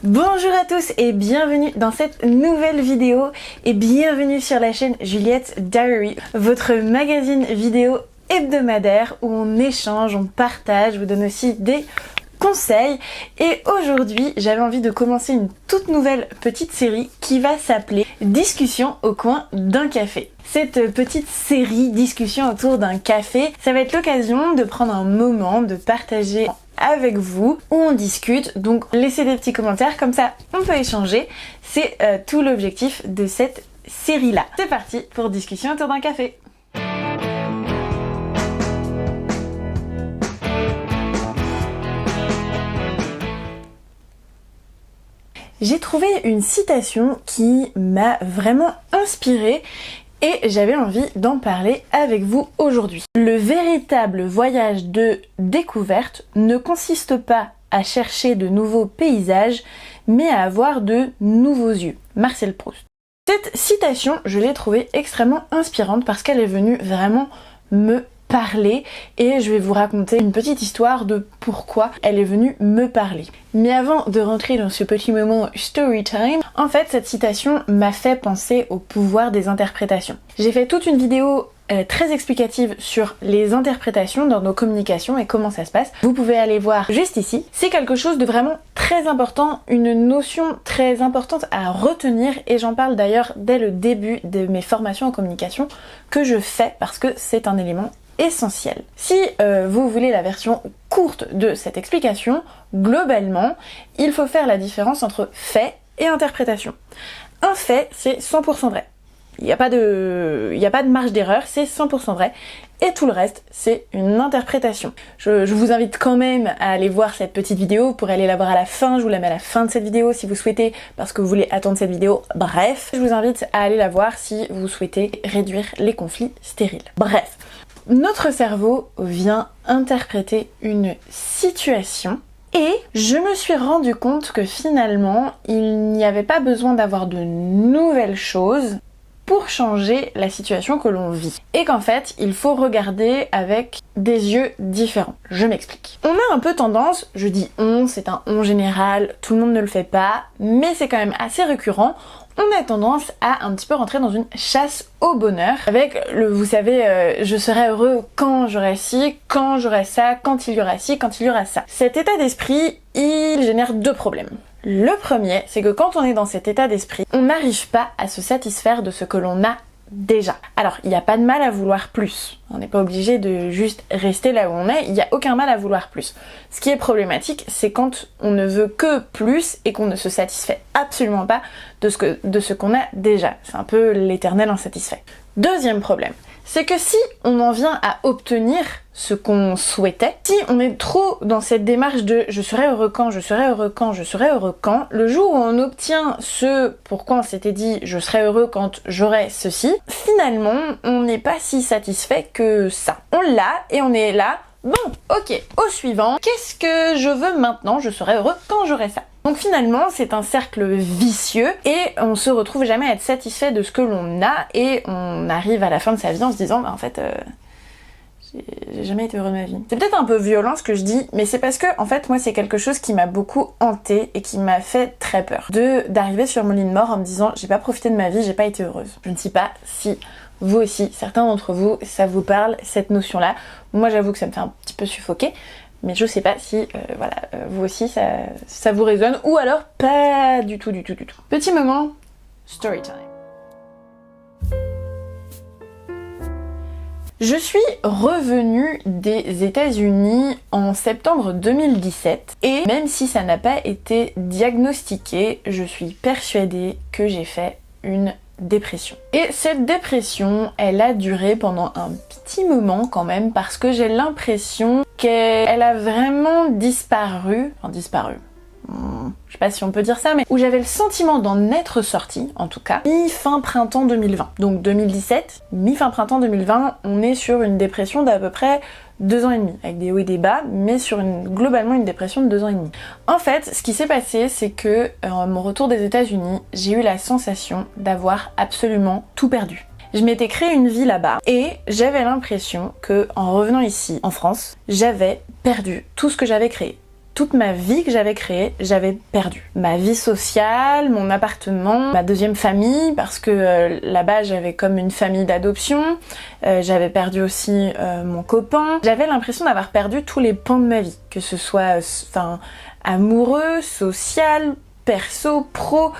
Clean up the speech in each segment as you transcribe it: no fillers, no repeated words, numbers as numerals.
Bonjour à tous et bienvenue dans cette nouvelle vidéo et bienvenue sur la chaîne Juliette Diary, votre magazine vidéo hebdomadaire où on échange, on partage, je vous donne aussi des conseils. Et aujourd'hui j'avais envie de commencer une toute nouvelle petite série qui va s'appeler Discussion au coin d'un café. Cette petite série discussion autour d'un café, ça va être l'occasion de prendre un moment, de partager avec vous où on discute, donc laissez des petits commentaires, comme ça on peut échanger, c'est tout l'objectif de cette série là. C'est parti pour Discussion autour d'un café. J'ai trouvé une citation qui m'a vraiment inspirée et j'avais envie d'en parler avec vous aujourd'hui. Le véritable voyage de découverte ne consiste pas à chercher de nouveaux paysages, mais à avoir de nouveaux yeux. Marcel Proust. Cette citation, je l'ai trouvée extrêmement inspirante parce qu'elle est venue vraiment me parler et je vais vous raconter une petite histoire de pourquoi elle est venue me parler. Mais avant de rentrer dans ce petit moment story time, en fait cette citation m'a fait penser au pouvoir des interprétations. J'ai fait toute une vidéo très explicative sur les interprétations dans nos communications et comment ça se passe. Vous pouvez aller voir juste ici. C'est quelque chose de vraiment très important, une notion très importante à retenir et j'en parle d'ailleurs dès le début de mes formations en communication que je fais parce que c'est un élément essentiel. Si vous voulez la version courte de cette explication, globalement, il faut faire la différence entre fait et interprétation. Un fait, c'est 100% vrai. Il n'y a pas de marge d'erreur, c'est 100% vrai. Et tout le reste, c'est une interprétation. Je vous invite quand même à aller voir cette petite vidéo. Vous pourrez aller la voir à la fin, je vous la mets à la fin de cette vidéo si vous souhaitez, parce que vous voulez attendre cette vidéo. Bref, je vous invite à aller la voir si vous souhaitez réduire les conflits stériles. Bref. Notre cerveau vient interpréter une situation et je me suis rendu compte que finalement, il n'y avait pas besoin d'avoir de nouvelles choses pour changer la situation que l'on vit. Et qu'en fait, il faut regarder avec des yeux différents. Je m'explique. On a un peu tendance, je dis on, c'est un on général, tout le monde ne le fait pas, mais c'est quand même assez récurrent. On a tendance à un petit peu rentrer dans une chasse au bonheur avec le, vous savez, je serai heureux quand j'aurai ci, quand j'aurai ça, quand il y aura ci, quand il y aura ça. Cet état d'esprit, il génère deux problèmes. Le premier, c'est que quand on est dans cet état d'esprit, on n'arrive pas à se satisfaire de ce que l'on a déjà. Alors, il n'y a pas de mal à vouloir plus. On n'est pas obligé de juste rester là où on est, il n'y a aucun mal à vouloir plus. Ce qui est problématique, c'est quand on ne veut que plus et qu'on ne se satisfait absolument pas de ce qu'on a déjà. C'est un peu l'éternel insatisfait. Deuxième problème, c'est que si on en vient à obtenir ce qu'on souhaitait, si on est trop dans cette démarche de je serai heureux quand, je serai heureux quand, je serai heureux quand, le jour où on obtient ce pourquoi on s'était dit je serai heureux quand j'aurai ceci, finalement on n'est pas si satisfait que ça. On l'a et on est là, bon ok, au suivant, qu'est-ce que je veux maintenant, je serai heureux quand j'aurai ça. Donc finalement c'est un cercle vicieux et on se retrouve jamais à être satisfait de ce que l'on a et on arrive à la fin de sa vie en se disant bah en fait j'ai jamais été heureux de ma vie. C'est peut-être un peu violent ce que je dis, mais c'est parce que en fait moi c'est quelque chose qui m'a beaucoup hanté et qui m'a fait très peur. D'arriver sur mon lit de mort en me disant j'ai pas profité de ma vie, j'ai pas été heureuse. Je ne sais pas si vous aussi, certains d'entre vous, ça vous parle cette notion-là. Moi j'avoue que ça me fait un petit peu suffoquer. Mais je sais pas si, vous aussi ça vous résonne, ou alors pas du tout. Petit moment, story time. Je suis revenue des États-Unis en septembre 2017 et même si ça n'a pas été diagnostiqué, je suis persuadée que j'ai fait une dépression. Et cette dépression, elle a duré pendant un petit moment quand même parce que j'ai l'impression qu'elle a vraiment disparu. Je sais pas si on peut dire ça, mais où j'avais le sentiment d'en être sortie, en tout cas, mi-fin printemps 2020. Donc 2017, mi-fin printemps 2020, on est sur une dépression d'à peu près 2 ans et demi, avec des hauts et des bas, mais sur globalement une dépression de 2 ans et demi. En fait, ce qui s'est passé, c'est que à mon retour des États-Unis, j'ai eu la sensation d'avoir absolument tout perdu. Je m'étais créé une vie là-bas et j'avais l'impression que en revenant ici, en France, j'avais perdu tout ce que j'avais créé. toute ma vie que j'avais créée, j'avais perdu. Ma vie sociale, mon appartement, ma deuxième famille, parce que là-bas j'avais comme une famille d'adoption, j'avais perdu aussi mon copain. J'avais l'impression d'avoir perdu tous les pans de ma vie, que ce soit amoureux, social, perso, pro,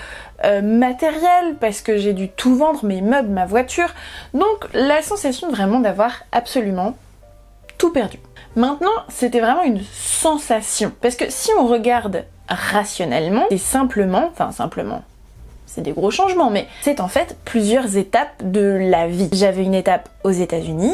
matériel, parce que j'ai dû tout vendre, mes meubles, ma voiture. Donc la sensation vraiment d'avoir absolument tout perdu. Maintenant, c'était vraiment une sensation. Parce que si on regarde rationnellement, c'est simplement, c'est des gros changements, mais c'est en fait plusieurs étapes de la vie. J'avais une étape aux États-Unis,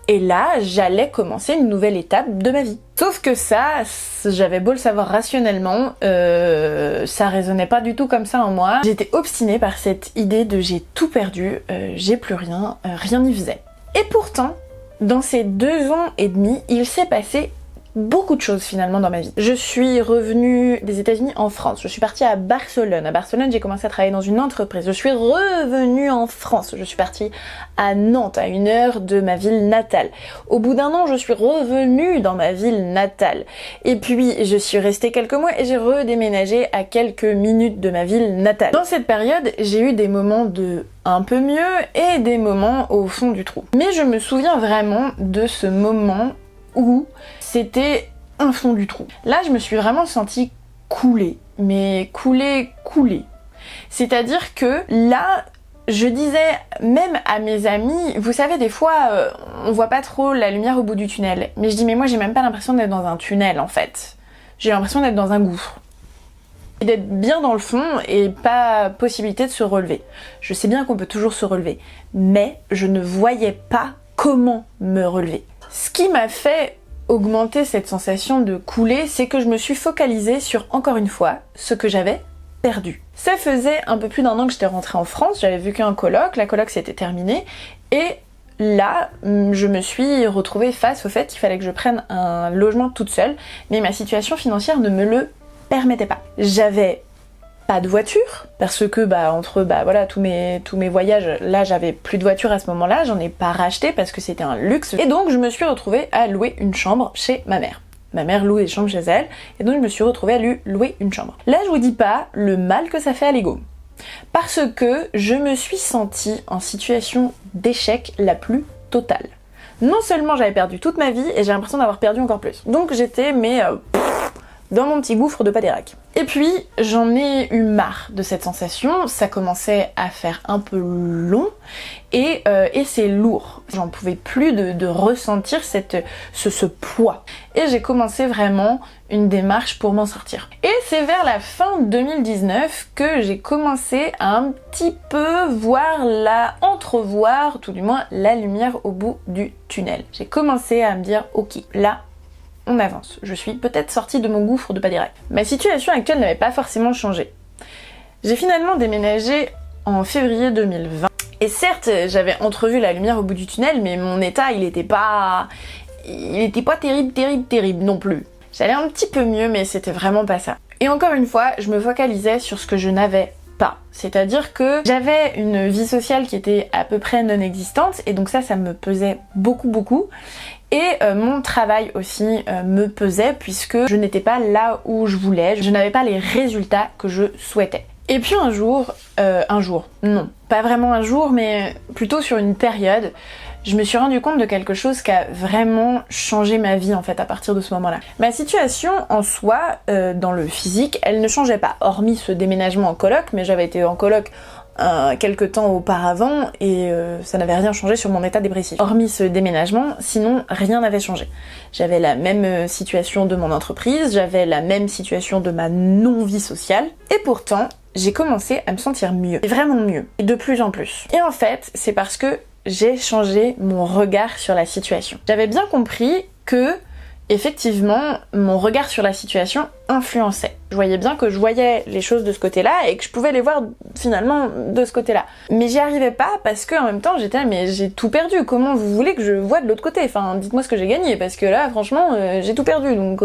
et là, j'allais commencer une nouvelle étape de ma vie. Sauf que ça, j'avais beau le savoir rationnellement, ça résonnait pas du tout comme ça en moi. J'étais obstinée par cette idée de j'ai tout perdu, j'ai plus rien, rien n'y faisait. Et pourtant, dans ces 2 ans et demi, il s'est passé beaucoup de choses finalement dans ma vie. Je suis revenue des États-Unis en France, je suis partie à Barcelone. À Barcelone, j'ai commencé à travailler dans une entreprise. Je suis revenue en France, je suis partie à Nantes, à 1 heure de ma ville natale. Au bout d'1 an, je suis revenue dans ma ville natale. Et puis, je suis restée quelques mois et j'ai redéménagé à quelques minutes de ma ville natale. Dans cette période, j'ai eu des moments de un peu mieux et des moments au fond du trou. Mais je me souviens vraiment de ce moment où c'était un fond du trou. Là, je me suis vraiment sentie couler, mais couler. C'est-à-dire que là, je disais même à mes amis, vous savez, des fois, on voit pas trop la lumière au bout du tunnel. Mais je dis, mais moi, j'ai même pas l'impression d'être dans un tunnel, en fait. J'ai l'impression d'être dans un gouffre. Et d'être bien dans le fond et pas possibilité de se relever. Je sais bien qu'on peut toujours se relever, mais je ne voyais pas comment me relever. Ce qui m'a fait augmenter cette sensation de couler, c'est que je me suis focalisée sur, encore une fois, ce que j'avais perdu. Ça faisait un peu plus d'1 an que j'étais rentrée en France, j'avais vécu un colloque, la colloque s'était terminée, et là, je me suis retrouvée face au fait qu'il fallait que je prenne un logement toute seule, mais ma situation financière ne me le permettait pas. J'avais pas de voiture, parce que entre tous mes voyages, là j'avais plus de voiture à ce moment-là, j'en ai pas racheté parce que c'était un luxe, et donc je me suis retrouvée à louer une chambre chez ma mère. Ma mère loue des chambres chez elle, et donc je me suis retrouvée à lui louer une chambre. Là je vous dis pas le mal que ça fait à l'ego, parce que je me suis sentie en situation d'échec la plus totale. Non seulement j'avais perdu toute ma vie, et j'ai l'impression d'avoir perdu encore plus. Donc j'étais dans mon petit gouffre de Padérac. Et puis, j'en ai eu marre de cette sensation, ça commençait à faire un peu long, et c'est lourd. J'en pouvais plus de ressentir ce poids. Et j'ai commencé vraiment une démarche pour m'en sortir. Et c'est vers la fin 2019 que j'ai commencé à un petit peu entrevoir, tout du moins, la lumière au bout du tunnel. J'ai commencé à me dire, ok, là, on avance. Je suis peut-être sortie de mon gouffre de Padérac. Ma situation actuelle n'avait pas forcément changé. J'ai finalement déménagé en février 2020. Et certes, j'avais entrevu la lumière au bout du tunnel, mais mon état, il était pas terrible non plus. J'allais un petit peu mieux, mais c'était vraiment pas ça. Et encore une fois, je me focalisais sur ce que je n'avais pas. C'est-à-dire que j'avais une vie sociale qui était à peu près non existante, et donc ça me pesait beaucoup. Et mon travail aussi me pesait, puisque je n'étais pas là où je voulais, je n'avais pas les résultats que je souhaitais. Et puis un jour, non, pas vraiment un jour, mais plutôt sur une période, je me suis rendu compte de quelque chose qui a vraiment changé ma vie en fait à partir de ce moment-là. Ma situation en soi, dans le physique, elle ne changeait pas, hormis ce déménagement en coloc, mais j'avais été en coloc quelques temps auparavant et ça n'avait rien changé sur mon état dépressif. Hormis ce déménagement, sinon rien n'avait changé. J'avais la même situation de mon entreprise, j'avais la même situation de ma non-vie sociale, et pourtant j'ai commencé à me sentir mieux, et vraiment mieux, et de plus en plus. Et en fait, c'est parce que j'ai changé mon regard sur la situation. J'avais bien compris que effectivement, mon regard sur la situation influençait. Je voyais bien que je voyais les choses de ce côté-là et que je pouvais les voir finalement de ce côté-là. Mais j'y arrivais pas parce que en même temps j'étais là, mais j'ai tout perdu, comment vous voulez que je vois de l'autre côté? Enfin, dites-moi ce que j'ai gagné, parce que là, franchement, j'ai tout perdu, donc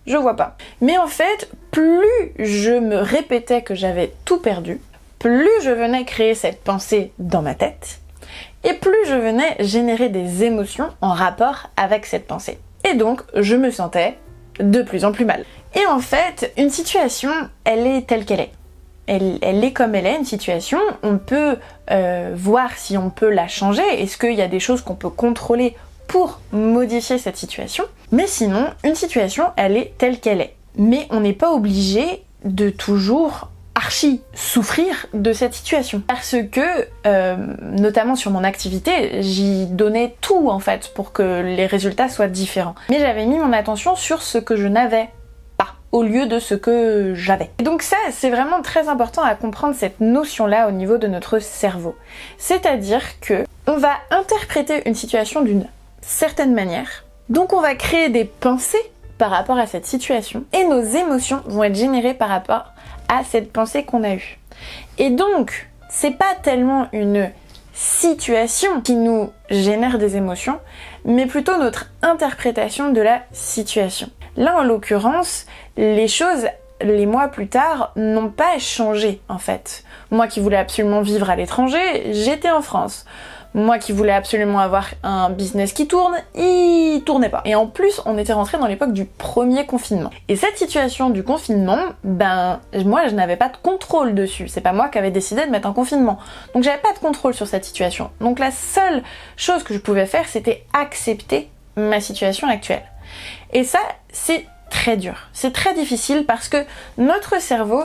je vois pas. Mais en fait, plus je me répétais que j'avais tout perdu, plus je venais créer cette pensée dans ma tête, et plus je venais générer des émotions en rapport avec cette pensée. Et donc, je me sentais de plus en plus mal. Et en fait, une situation, elle est telle qu'elle est. Elle est comme elle est, une situation, on peut voir si on peut la changer, est-ce qu'il y a des choses qu'on peut contrôler pour modifier cette situation, mais sinon, une situation, elle est telle qu'elle est. Mais on n'est pas obligé de toujours archi souffrir de cette situation. Parce que, notamment sur mon activité, j'y donnais tout en fait pour que les résultats soient différents. Mais j'avais mis mon attention sur ce que je n'avais pas, au lieu de ce que j'avais. Et donc ça, c'est vraiment très important à comprendre cette notion-là au niveau de notre cerveau. C'est-à-dire que on va interpréter une situation d'une certaine manière, donc on va créer des pensées par rapport à cette situation, et nos émotions vont être générées par rapport à cette pensée qu'on a eue. Et donc, c'est pas tellement une situation qui nous génère des émotions, mais plutôt notre interprétation de la situation. Là, en l'occurrence, les choses, les mois plus tard, n'ont pas changé, en fait. Moi qui voulais absolument vivre à l'étranger, j'étais en France. Moi qui voulais absolument avoir un business qui tourne, il tournait pas. Et en plus, on était rentré dans l'époque du premier confinement. Et cette situation du confinement, moi je n'avais pas de contrôle dessus. C'est pas moi qui avais décidé de mettre un confinement. Donc j'avais pas de contrôle sur cette situation. Donc la seule chose que je pouvais faire, c'était accepter ma situation actuelle. Et ça, c'est très dur. C'est très difficile parce que notre cerveau,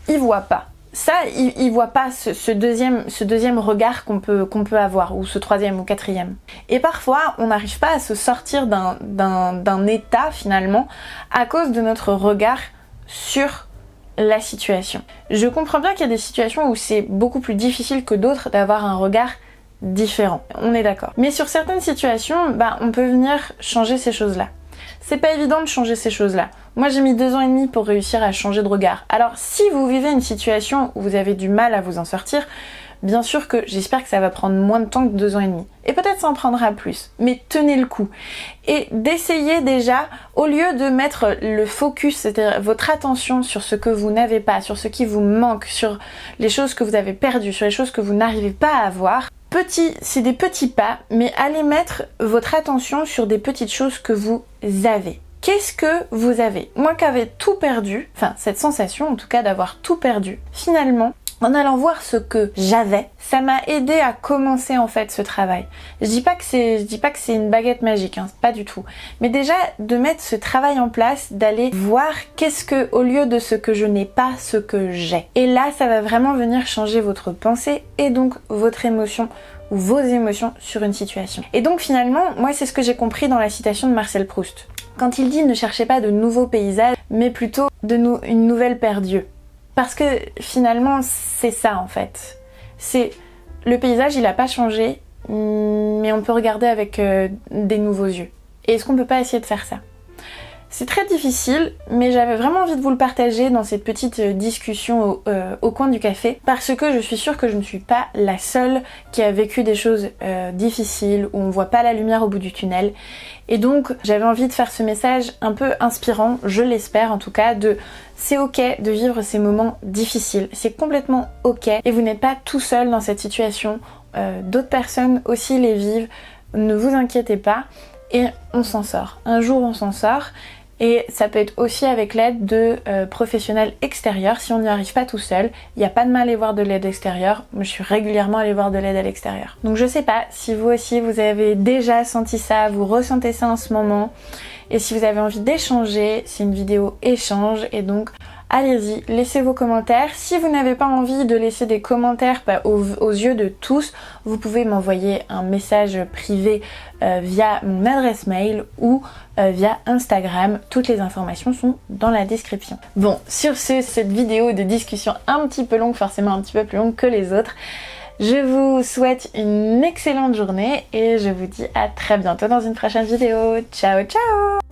il voit pas. Ça, il voit pas ce deuxième regard qu'on peut avoir, ou ce troisième ou quatrième. Et parfois, on n'arrive pas à se sortir d'un état, finalement, à cause de notre regard sur la situation. Je comprends bien qu'il y a des situations où c'est beaucoup plus difficile que d'autres d'avoir un regard différent. On est d'accord. Mais sur certaines situations, on peut venir changer ces choses-là. C'est pas évident de changer ces choses-là. Moi, j'ai mis 2 ans et demi pour réussir à changer de regard. Alors, si vous vivez une situation où vous avez du mal à vous en sortir, bien sûr que j'espère que ça va prendre moins de temps que 2 ans et demi. Et peut-être ça en prendra plus. Mais tenez le coup. Et d'essayer déjà, au lieu de mettre le focus, c'est-à-dire votre attention sur ce que vous n'avez pas, sur ce qui vous manque, sur les choses que vous avez perdues, sur les choses que vous n'arrivez pas à avoir, c'est des petits pas, mais allez mettre votre attention sur des petites choses que vous avez. Qu'est-ce que vous avez? Moi qui avais tout perdu, enfin cette sensation en tout cas d'avoir tout perdu, finalement, en allant voir ce que j'avais, ça m'a aidé à commencer en fait ce travail. Je dis pas que c'est une baguette magique, hein, pas du tout. Mais déjà de mettre ce travail en place, d'aller voir qu'est-ce que, au lieu de ce que je n'ai pas, ce que j'ai. Et là, ça va vraiment venir changer votre pensée et donc votre émotion ou vos émotions sur une situation. Et donc finalement, moi c'est ce que j'ai compris dans la citation de Marcel Proust. Quand il dit ne cherchez pas de nouveaux paysages, mais plutôt une nouvelle paire d'yeux. Parce que finalement, c'est ça en fait. C'est le paysage, il n'a pas changé, mais on peut regarder avec des nouveaux yeux. Et est-ce qu'on peut pas essayer de faire ça? C'est très difficile, mais j'avais vraiment envie de vous le partager dans cette petite discussion au coin du café, parce que je suis sûre que je ne suis pas la seule qui a vécu des choses difficiles, où on voit pas la lumière au bout du tunnel. Et donc j'avais envie de faire ce message un peu inspirant, je l'espère en tout cas, c'est ok de vivre ces moments difficiles, c'est complètement ok, et vous n'êtes pas tout seul dans cette situation, d'autres personnes aussi les vivent, ne vous inquiétez pas, et on s'en sort. Un jour on s'en sort. Et ça peut être aussi avec l'aide de professionnels extérieurs. Si on n'y arrive pas tout seul, il n'y a pas de mal à aller voir de l'aide extérieure. Moi, je suis régulièrement allée voir de l'aide à l'extérieur. Donc je sais pas si vous aussi vous avez déjà senti ça, vous ressentez ça en ce moment. Et si vous avez envie d'échanger, c'est une vidéo échange. Et donc allez-y, laissez vos commentaires. Si vous n'avez pas envie de laisser des commentaires aux yeux de tous, vous pouvez m'envoyer un message privé via mon adresse mail ou via Instagram. Toutes les informations sont dans la description. Bon, sur ce, cette vidéo de discussion un petit peu longue, forcément un petit peu plus longue que les autres, je vous souhaite une excellente journée et je vous dis à très bientôt dans une prochaine vidéo. Ciao ciao!